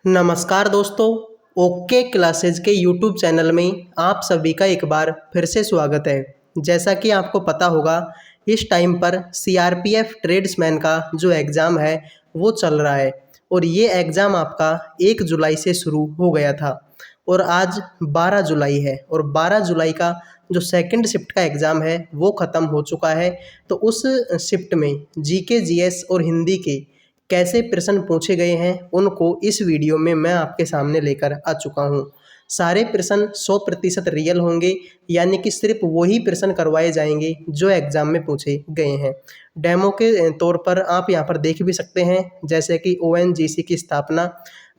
नमस्कार दोस्तों। Okay classes के यूट्यूब चैनल में आप सभी का एक बार फिर से स्वागत है। जैसा कि आपको पता होगा, इस टाइम पर सीआरपीएफ ट्रेड्समैन का जो एग्ज़ाम है वो चल रहा है और ये एग्ज़ाम आपका 1 जुलाई से शुरू हो गया था और आज 12 जुलाई है और 12 जुलाई का जो सेकंड शिफ्ट का एग्ज़ाम है वो ख़त्म हो चुका है। तो उस शिफ्ट में जीके, जीएस और हिंदी के कैसे प्रश्न पूछे गए हैं उनको इस वीडियो में मैं आपके सामने लेकर आ चुका हूँ। सारे प्रश्न 100% रियल होंगे, यानी कि सिर्फ वही प्रश्न करवाए जाएंगे जो एग्ज़ाम में पूछे गए हैं। डेमो के तौर पर आप यहाँ पर देख भी सकते हैं, जैसे कि ओएनजीसी की स्थापना,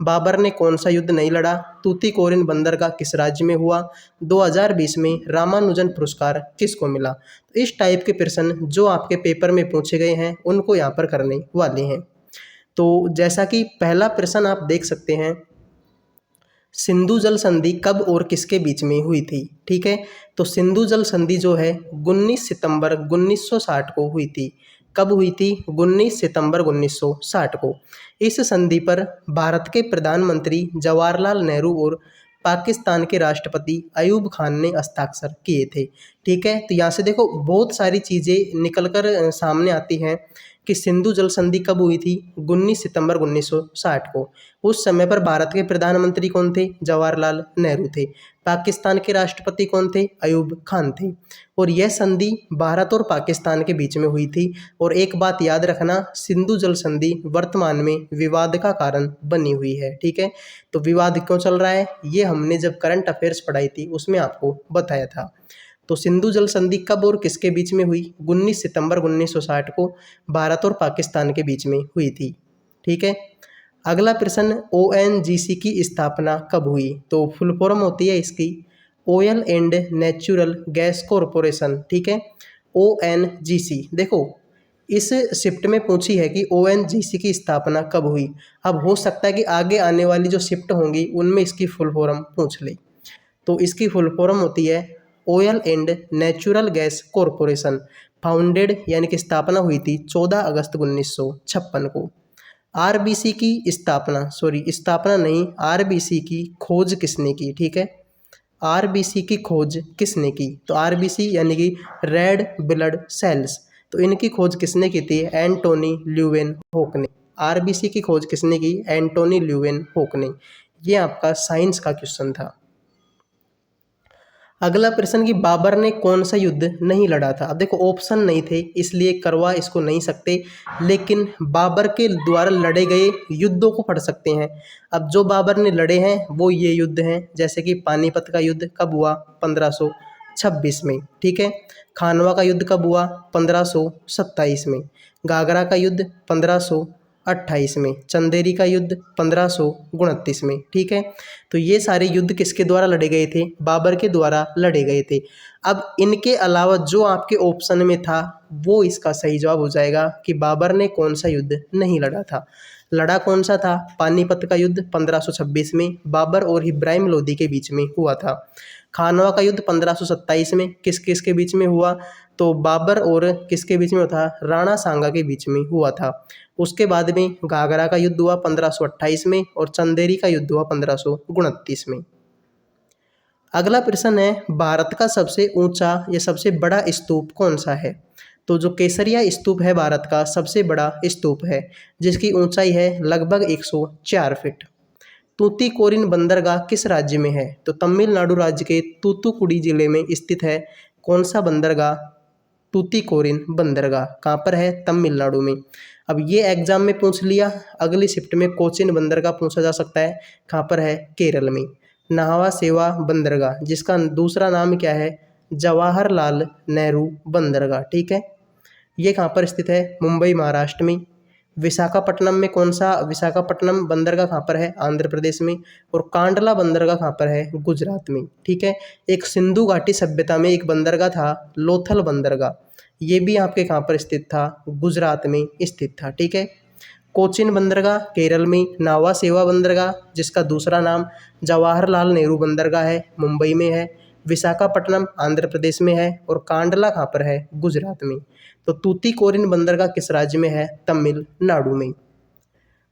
बाबर ने कौन सा युद्ध नहीं लड़ा, तूतीकोरिन बंदरगाह किस राज्य में हुआ, 2020 में रामानुजन पुरस्कार किसको मिला। तो इस टाइप के प्रश्न जो आपके पेपर में पूछे गए हैं उनको यहाँ पर करने वाले हैं। तो जैसा कि पहला प्रश्न आप देख सकते हैं, सिंधु जल संधि कब और किसके बीच में हुई थी। ठीक है, तो सिंधु जल संधि जो है 19 सितंबर 1960 को हुई थी। कब हुई थी? 19 सितंबर 1960 को। इस संधि पर भारत के प्रधानमंत्री जवाहरलाल नेहरू और पाकिस्तान के राष्ट्रपति अयूब खान ने हस्ताक्षर किए थे। ठीक है, तो यहाँ से देखो बहुत सारी चीज़ें निकल कर सामने आती हैं कि सिंधु जल संधि कब हुई थी? 19 सितंबर 1960 को। उस समय पर भारत के प्रधानमंत्री कौन थे? जवाहरलाल नेहरू थे। पाकिस्तान के राष्ट्रपति कौन थे? अयूब खान थे। और यह संधि भारत और पाकिस्तान के बीच में हुई थी। और एक बात याद रखना, सिंधु जल संधि वर्तमान में विवाद का कारण बनी हुई है। ठीक है, तो विवाद क्यों चल रहा है ये हमने जब करंट अफेयर्स पढ़ाई थी उसमें आपको बताया था। तो सिंधु जल संधि कब और किसके बीच में हुई? 19 सितंबर 1960 को भारत और पाकिस्तान के बीच में हुई थी। ठीक है, अगला प्रश्न, ओएनजीसी की स्थापना कब हुई? तो फुल फॉर्म होती है इसकी oil and natural gas corporation. ठीक है, ओएनजीसी। देखो इस शिफ्ट में पूछी है कि ओएनजीसी की स्थापना कब हुई। अब हो सकता है कि आगे आने वाली जो शिफ्ट होंगी उनमें इसकी फुल फॉर्म पूछ ले। तो इसकी फुल फॉर्म होती है oil and natural gas corporation. Founded यानी कि स्थापना हुई थी 14 अगस्त 1956 को। आरबीसी की स्थापना नहीं, आरबीसी की खोज किसने की? ठीक है, आरबीसी की खोज किसने की? तो आरबीसी यानी कि रेड ब्लड सेल्स, तो इनकी खोज किसने की थी? एंटोनी ल्यूवेन होक ने। आरबीसी की खोज किसने की? एंटोनी ल्यूवेन होक ने। ये आपका साइंस का क्वेश्चन था। अगला प्रश्न कि बाबर ने कौन सा युद्ध नहीं लड़ा था। अब देखो ऑप्शन नहीं थे इसलिए करवा इसको नहीं सकते, लेकिन बाबर के द्वारा लड़े गए युद्धों को पढ़ सकते हैं। अब जो बाबर ने लड़े हैं वो ये युद्ध हैं, जैसे कि पानीपत का युद्ध कब हुआ? 1526 में। ठीक है, खानवा का युद्ध कब हुआ? 1527 में। घाघरा का युद्ध 1528 में। चंदेरी का युद्ध 1529 में। ठीक है, तो ये सारे युद्ध किसके द्वारा लड़े गए थे? बाबर के द्वारा लड़े गए थे। अब इनके अलावा जो आपके ऑप्शन में था वो इसका सही जवाब हो जाएगा कि बाबर ने कौन सा युद्ध नहीं लड़ा था। लड़ा कौन सा था? पानीपत का युद्ध 1526 में बाबर और इब्राहिम लोदी के बीच में हुआ था। खानवा का युद्ध 1527 में किस किस के बीच में हुआ? तो बाबर और किसके बीच में हुआ था? राणा सांगा के बीच में हुआ था। उसके बाद में घाघरा का युद्ध हुआ 1528 में और चंदेरी का युद्ध हुआ 1529 में। अगला प्रश्न है, भारत का सबसे ऊंचा या सबसे बड़ा स्तूप कौन सा है? तो जो केसरिया स्तूप है भारत का सबसे बड़ा स्तूप है, जिसकी ऊंचाई है लगभग 104 फीट। तूतीकोरिन बंदरगाह किस राज्य में है? तो तमिलनाडु राज्य के तूतुकुड़ी जिले में स्थित है। कौन सा बंदरगाह? तूतीकोरिन बंदरगाह। कहाँ पर है? तमिलनाडु में। अब ये एग्जाम में पूछ लिया, अगली शिफ्ट में कोचिन बंदरगाह पूछा जा सकता है। कहाँ पर है? केरल में। नाहवा सेवा बंदरगाह, जिसका दूसरा नाम क्या है? जवाहरलाल नेहरू बंदरगाह। ठीक है, ये कहाँ पर स्थित है? मुंबई महाराष्ट्र में। विशाखापट्टनम में कौन सा? विशाखापट्टनम बंदरगाह कहाँ पर है? आंध्र प्रदेश में। और कांडला बंदरगाह कहाँ पर है? गुजरात में। ठीक है, एक सिंधु घाटी सभ्यता में एक बंदरगाह था लोथल बंदरगाह, ये भी आपके कहाँ पर स्थित था? गुजरात में स्थित था। ठीक है, कोचिन बंदरगाह केरल में। नावा सेवा बंदरगाह जिसका दूसरा नाम जवाहरलाल नेहरू बंदरगाह है, मुंबई में है। विशाखापट्टनम आंध्र प्रदेश में है। और कांडला कहाँ पर है? गुजरात में। तो तूतीकोरिन बंदरगाह किस राज्य में है? तमिलनाडु में।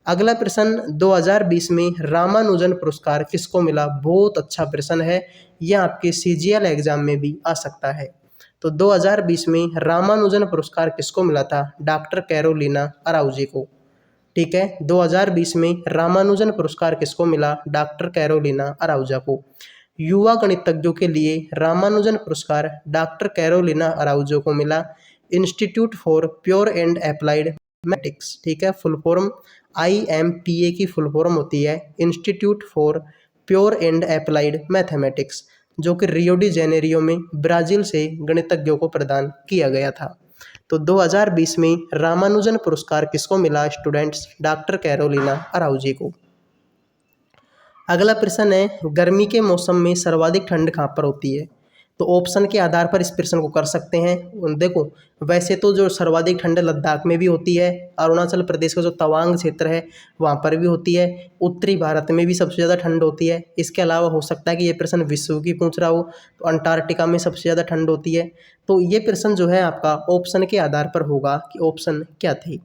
अगला प्रश्न, 2020 में रामानुजन पुरस्कार किसको मिला? बहुत अच्छा प्रश्न है, यह आपके सीजीएल एग्जाम में भी आ सकता है। तो 2020 में रामानुजन पुरस्कार किसको मिला था? डॉक्टर कैरोलिना अराउजी को। ठीक है, 2020 में रामानुजन पुरस्कार किसको मिला? डॉक्टर कैरोलिना अराउजा को। युवा गणितज्ञों के लिए रामानुजन पुरस्कार डॉक्टर कैरोलिना अराउजो को मिला। Institute for pure and applied mathematics, ठीक है, फुल फॉर्म IMPA की फुल फॉर्म होती है institute for pure and applied mathematics, जो कि रियो डी जेनेरियो में ब्राज़ील से गणितज्ञों को प्रदान किया गया था। तो 2020 में रामानुजन पुरस्कार किसको मिला स्टूडेंट्स? डॉक्टर कैरोलिना अराउजी को। अगला प्रश्न है, गर्मी के मौसम में सर्वाधिक ठंड कहाँ पर होती है? तो ऑप्शन के आधार पर इस प्रश्न को कर सकते हैं। देखो, वैसे तो जो सर्वाधिक ठंड लद्दाख में भी होती है, अरुणाचल प्रदेश का जो तवांग क्षेत्र है वहाँ पर भी होती है, उत्तरी भारत में भी सबसे ज़्यादा ठंड होती है। इसके अलावा हो सकता है कि ये प्रश्न विश्व की पूछ रहा हो, तो अंटार्कटिका में सबसे ज़्यादा ठंड होती है। तो ये प्रश्न जो है आपका ऑप्शन के आधार पर होगा कि ऑप्शन क्या थे।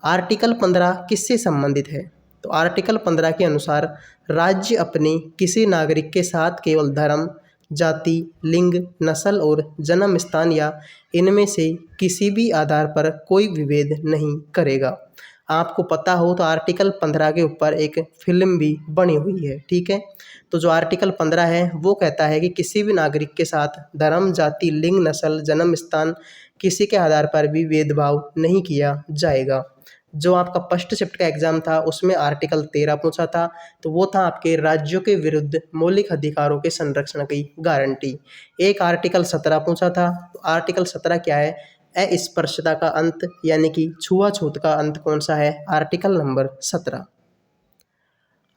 आर्टिकल 15 किससे संबंधित है? तो आर्टिकल 15 के अनुसार राज्य अपने किसी नागरिक के साथ केवल धर्म, जाति, लिंग, नस्ल और जन्म स्थान या इनमें से किसी भी आधार पर कोई विभेद नहीं करेगा। आपको पता हो तो आर्टिकल 15 के ऊपर एक फिल्म भी बनी हुई है। ठीक है, तो जो आर्टिकल 15 है वो कहता है कि किसी भी नागरिक के साथ धर्म, जाति, लिंग, नस्ल, जन्म स्थान किसी के आधार पर भी भेदभाव नहीं किया जाएगा। जो आपका फर्स्ट शिफ्ट का एग्जाम था उसमें आर्टिकल 13 पूछा था, तो वो था आपके राज्यों के विरुद्ध मौलिक अधिकारों के संरक्षण की गारंटी। एक आर्टिकल 17 पूछा था, तो आर्टिकल 17 क्या है? अस्पृश्यता का अंत, यानी कि छुआछूत का अंत कौन सा है? Article number 17।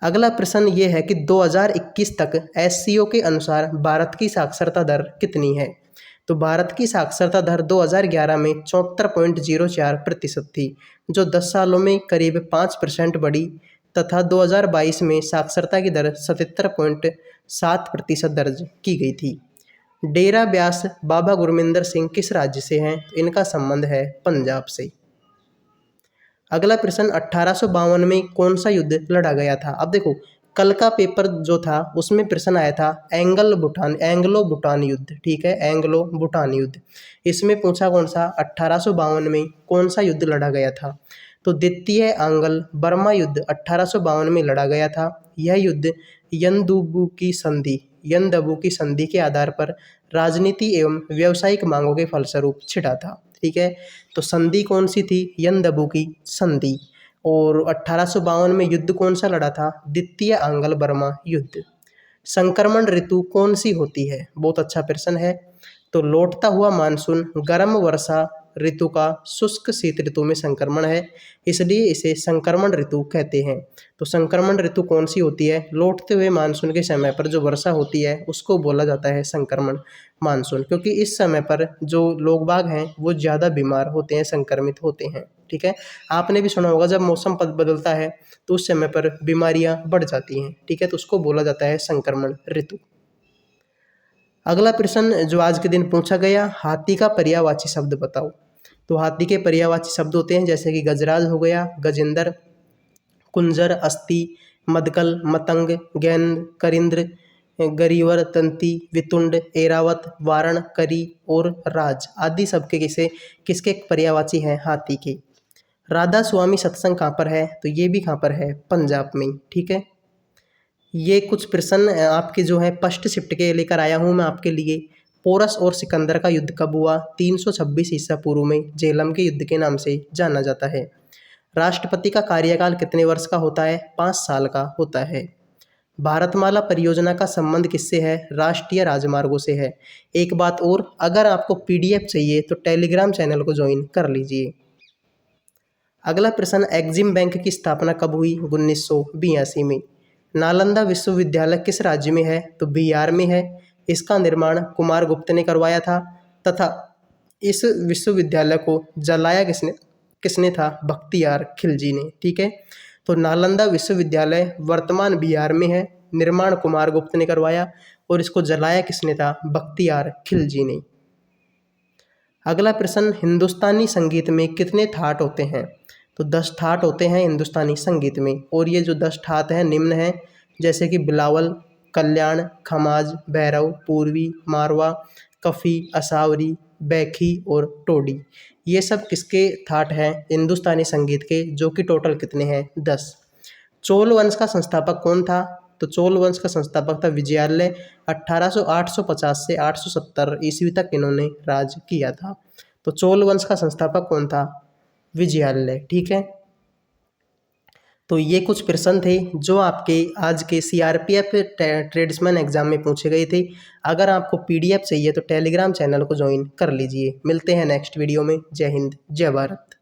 अगला प्रश्न ये है कि 2021 तक SCO के अनुसार भारत की साक्षरता दर कितनी है? तो भारत की साक्षरता दर 2011 में 74.04% थी, जो 10 सालों में करीब 5% बढ़ी, तथा 2022 में साक्षरता की दर 77.7% दर्ज की गई थी। डेरा ब्यास बाबा गुरमिंदर सिंह किस राज्य से हैं? इनका संबंध है पंजाब से। अगला प्रश्न, 1852 में कौन सा युद्ध लड़ा गया था? अब देखो, कल का पेपर जो था उसमें प्रश्न आया था एंग्लो भूटान युद्ध। ठीक है, एंग्लो भूटान युद्ध। इसमें पूछा कौन सा? 1852 में कौन सा युद्ध लड़ा गया था? तो द्वितीय आंग्ल बर्मा युद्ध 1852 में लड़ा गया था। यह युद्ध यंदबू की संधि के आधार पर राजनीति एवं व्यावसायिक मांगों के फलस्वरूप छिड़ा था। ठीक है, तो संधि कौन सी थी? यंदबू की संधि। और 1852 में युद्ध कौन सा लड़ा था? द्वितीय आंग्ल बर्मा युद्ध। संक्रमण ऋतु कौन सी होती है? बहुत अच्छा प्रश्न है। तो लौटता हुआ मानसून गर्म वर्षा ऋतु का शुष्क शीत ऋतु में संक्रमण है, इसलिए इसे संक्रमण ऋतु कहते हैं। तो संक्रमण ऋतु कौन सी होती है? लौटते हुए मानसून के समय पर जो वर्षा होती है उसको बोला जाता है संक्रमण मानसून, क्योंकि इस समय पर जो लोग बाग हैं वो ज़्यादा बीमार होते हैं, संक्रमित होते हैं। ठीक है, आपने भी सुना होगा जब मौसम बदलता है तो उस समय पर बीमारियां बढ़ जाती हैं। ठीक है, तो उसको बोला जाता है संक्रमण ऋतु। अगला प्रश्न जो आज के दिन पूछा गया, हाथी का पर्यायवाची शब्द बताओ। तो हाथी के पर्यायवाची शब्द होते हैं जैसे कि गजराज हो गया, गजेंद्र, कुंजर, अस्थि, मदकल, मतंग, गैंद, करिंद्र, गरीवर, तंती, वितुंड, एरावत, वारण, करी और राज आदि सबके किसके पर्यायवाची हैं? हाथी के। राधा स्वामी सत्संग कहाँ पर है? तो ये भी कहाँ पर है? पंजाब में। ठीक है, ये कुछ प्रश्न आपके जो है फर्स्ट शिफ्ट के लेकर आया हूँ मैं आपके लिए। पोरस और सिकंदर का युद्ध कब हुआ? 326 ईसा पूर्व में, झेलम के युद्ध के नाम से जाना जाता है। राष्ट्रपति का कार्यकाल कितने वर्ष का होता है? 5 साल का होता है। भारतमाला परियोजना का संबंध किससे है? राष्ट्रीय राजमार्गों से है। एक बात और, अगर आपको PDF चाहिए तो टेलीग्राम चैनल को ज्वाइन कर लीजिए। अगला प्रश्न, एग्जिम बैंक की स्थापना कब हुई? 1982 में। नालंदा विश्वविद्यालय किस राज्य में है? तो बिहार में है। इसका निर्माण कुमारगुप्त ने करवाया था, तथा इस विश्वविद्यालय को जलाया किसने था? बख्तियार खिलजी ने। ठीक है, तो नालंदा विश्वविद्यालय वर्तमान बिहार में है, निर्माण कुमारगुप्त ने करवाया और इसको जलाया किसने था? बख्तियार खिलजी ने। अगला प्रश्न, हिंदुस्तानी संगीत में कितने थाट होते हैं? तो 10 ठाट होते हैं हिंदुस्तानी संगीत में, और ये जो 10 ठाट हैं निम्न हैं, जैसे कि बिलावल, कल्याण, खमाज, भैरव, पूर्वी, मारवा, कफ़ी, असावरी, बैखी और टोडी। ये सब किसके ठाट हैं? हिंदुस्तानी संगीत के, जो कि टोटल कितने हैं? 10। चोल वंश का संस्थापक कौन था? तो चोल वंश का संस्थापक था विजयालय। 850 से 870 ईस्वी तक इन्होंने राज किया था। तो चोल वंश का संस्थापक कौन था? विजयालय। ठीक है, तो ये कुछ प्रश्न थे जो आपके आज के सीआरपीएफ ट्रेड्समैन एग्जाम में पूछे गए थे। अगर आपको पीडीएफ चाहिए तो टेलीग्राम चैनल को ज्वाइन कर लीजिए। मिलते हैं नेक्स्ट वीडियो में। जय हिंद, जय भारत।